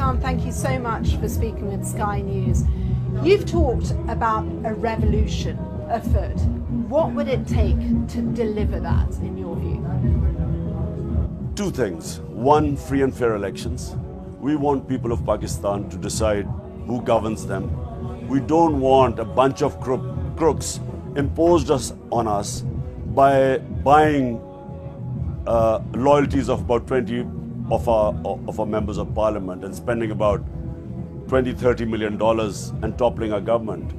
Imran, thank you so much for speaking with Sky News. You've talked about a revolution afoot. What would it take to deliver that, in your view? Two things. One, free and fair elections. We want people of Pakistan to decide who governs them. We don't want a bunch of crooks imposed on us by buying loyalties of about 20 of our members of parliament and spending about $20-30 million and toppling our government.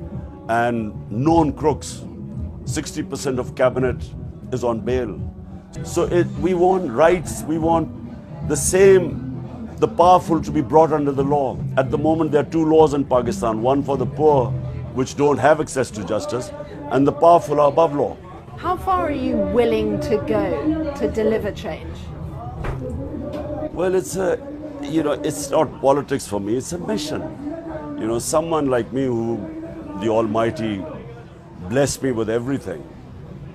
And known crooks, 60% of cabinet is on bail. So we want rights, we want the powerful to be brought under the law. At the moment there are two laws in Pakistan, one for the poor, which don't have access to justice, and the powerful are above law. How far are you willing to go to deliver change? Well, it's not politics for me, it's a mission. Someone like me who the Almighty blessed me with everything.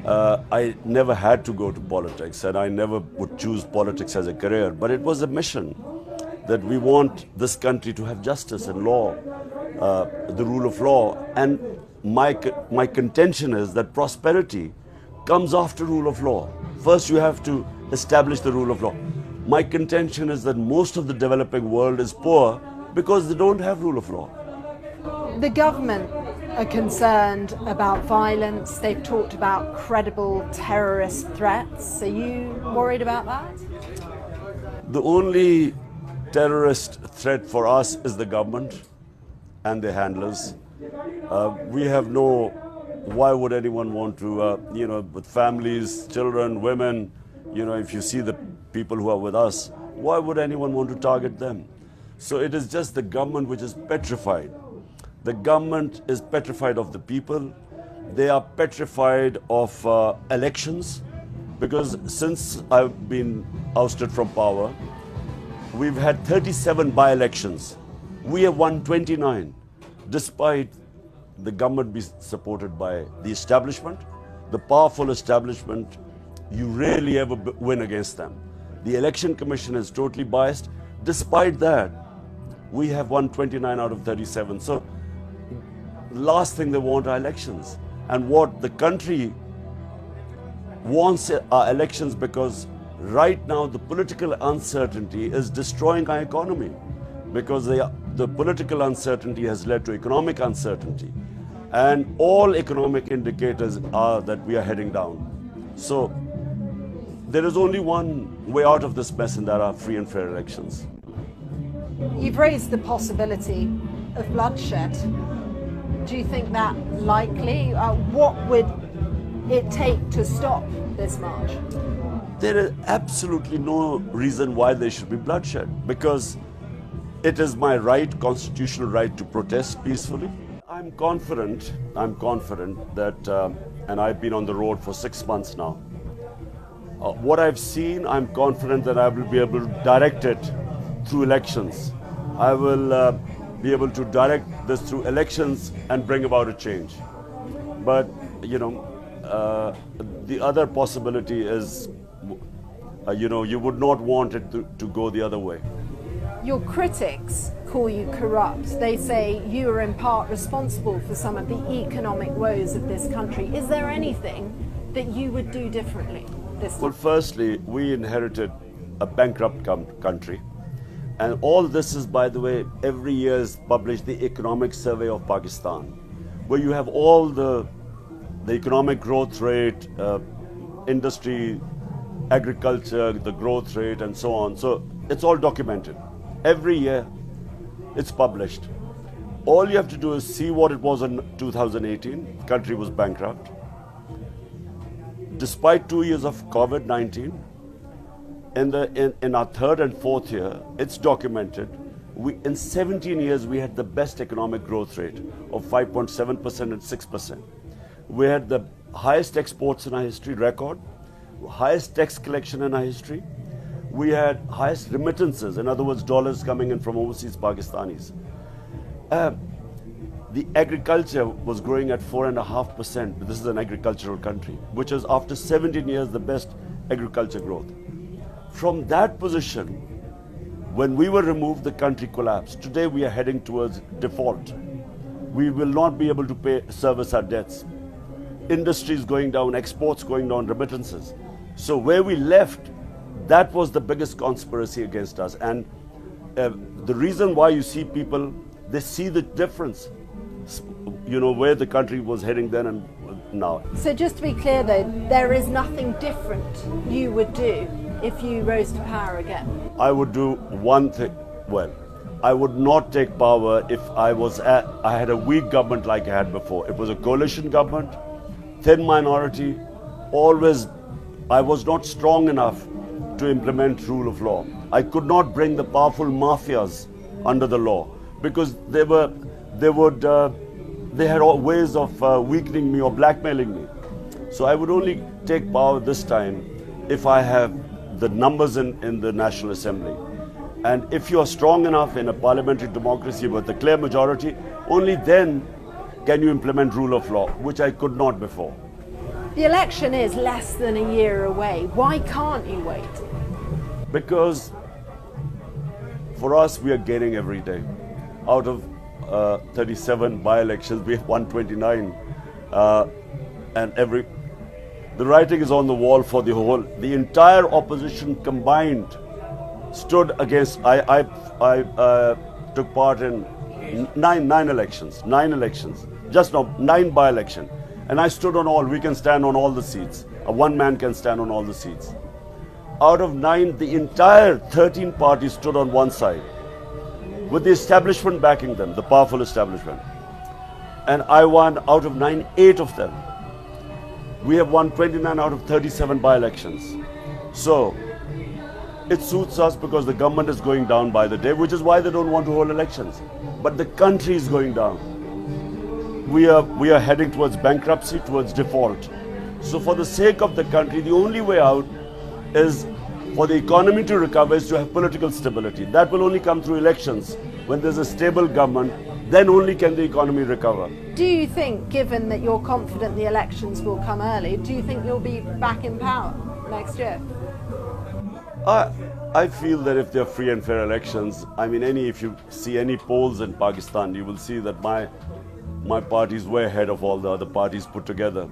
I never had to go to politics, and I never would choose politics as a career, but it was a mission that we want this country to have justice and law, the rule of law. And my contention is that prosperity comes after rule of law. First you have to establish the rule of law. My contention is that most of the developing world is poor because they don't have rule of law. The government are concerned about violence. They've talked about credible terrorist threats. Are you worried about that? The only terrorist threat for us is the government and their handlers. We have why would anyone want to, with families, children, women, if you see the people who are with us, why would anyone want to target them? So it is just the government which is petrified. The government is petrified of the people. They are petrified of elections, because since I've been ousted from power, we've had 37 by-elections. We have won 29, despite the government be supported by the establishment, the powerful establishment. You rarely ever win against them. The Election Commission is totally biased. Despite that, we have won 29 out of 37. So the last thing they want are elections. And what the country wants are elections, because right now the political uncertainty is destroying our economy, because the political uncertainty has led to economic uncertainty. And all economic indicators are that we are heading down. So there is only one way out of this mess, and that are free and fair elections. You've raised the possibility of bloodshed. Do you think that likely? What would it take to stop this march? There is absolutely no reason why there should be bloodshed, because it is my right, constitutional right, to protest peacefully. I'm confident that, and I've been on the road for 6 months now. What I've seen, I'm confident that I will be able to direct it through elections. I will be able to direct this through elections and bring about a change. But, the other possibility is, you would not want it to go the other way. Your critics call you corrupt. They say you are in part responsible for some of the economic woes of this country. Is there anything that you would do differently this time? Well, firstly, we inherited a bankrupt country. And all this is, by the way, every year is published the Economic Survey of Pakistan, where you have all the economic growth rate, industry, agriculture, the growth rate, and so on. So it's all documented. Every year it's published. All you have to do is see what it was in 2018. The country was bankrupt. Despite 2 years of COVID-19, in our third and fourth year, it's documented. In 17 years, we had the best economic growth rate of 5.7% and 6%. We had the highest exports in our history, record, highest tax collection in our history. We had highest remittances, in other words, dollars coming in from overseas Pakistanis. The agriculture was growing at 4.5%. This is an agricultural country, which is, after 17 years, the best agriculture growth. From that position, When we were removed, the country collapsed. Today we are heading towards default. We will not be able to service our debts. Industry is going down, exports going down, remittances. So where we left, that was the biggest conspiracy against us. And the reason why you see people, they see the difference, where the country was heading then and now. So just to be clear though, there is nothing different you would do if you rose to power again? I would do one thing. Well, I would not take power if I had a weak government like I had before. It was a coalition government, thin minority, always. I was not strong enough to implement rule of law. I could not bring the powerful mafias under the law because they had all ways of weakening me or blackmailing me. So I would only take power this time if I have the numbers in the National Assembly. And if you are strong enough in a parliamentary democracy with a clear majority, only then can you implement rule of law, which I could not before. The election is less than a year away. Why can't you wait? Because for us, we are gaining every day. Out of 37 by-elections, we have 129. And the writing is on the wall for the entire opposition combined stood against. I took part in nine elections, just now 9 by-election. And I stood on all. We can stand on all the seats. One man can stand on all the seats. Out of 9, the entire 13 parties stood on one side, with the establishment backing them, the powerful establishment. And I won out of 9, 8 of them. We have won 29 out of 37 by-elections. So it suits us because the government is going down by the day, which is why they don't want to hold elections. But the country is going down. We are heading towards bankruptcy, towards default. So for the sake of the country, the only way out is for the economy to recover is to have political stability. That will only come through elections. When there's a stable government, then only can the economy recover. Do you think, given that you're confident the elections will come early, do you think you'll be back in power next year? I feel that if they're free and fair elections, if you see any polls in Pakistan, you will see that my party is way ahead of all the other parties put together.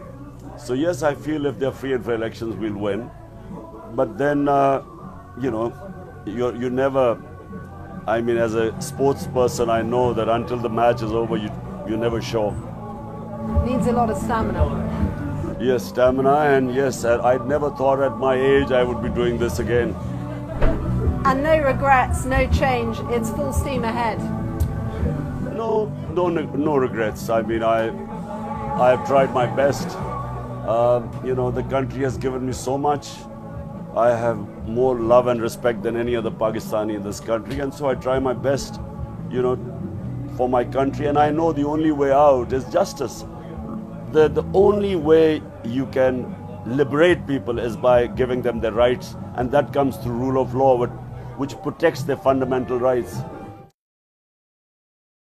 So yes, I feel if they're free and fair elections, we'll win. But then, you never, as a sports person, I know that until the match is over, you're never sure. Needs a lot of stamina. Yes, stamina, and yes, I'd never thought at my age I would be doing this again. And no regrets, no change, it's full steam ahead. No regrets. I have tried my best. The country has given me so much. I have more love and respect than any other Pakistani in this country, and so I try my best, for my country. And I know the only way out is justice. The only way you can liberate people is by giving them their rights, and that comes through rule of law, which protects their fundamental rights.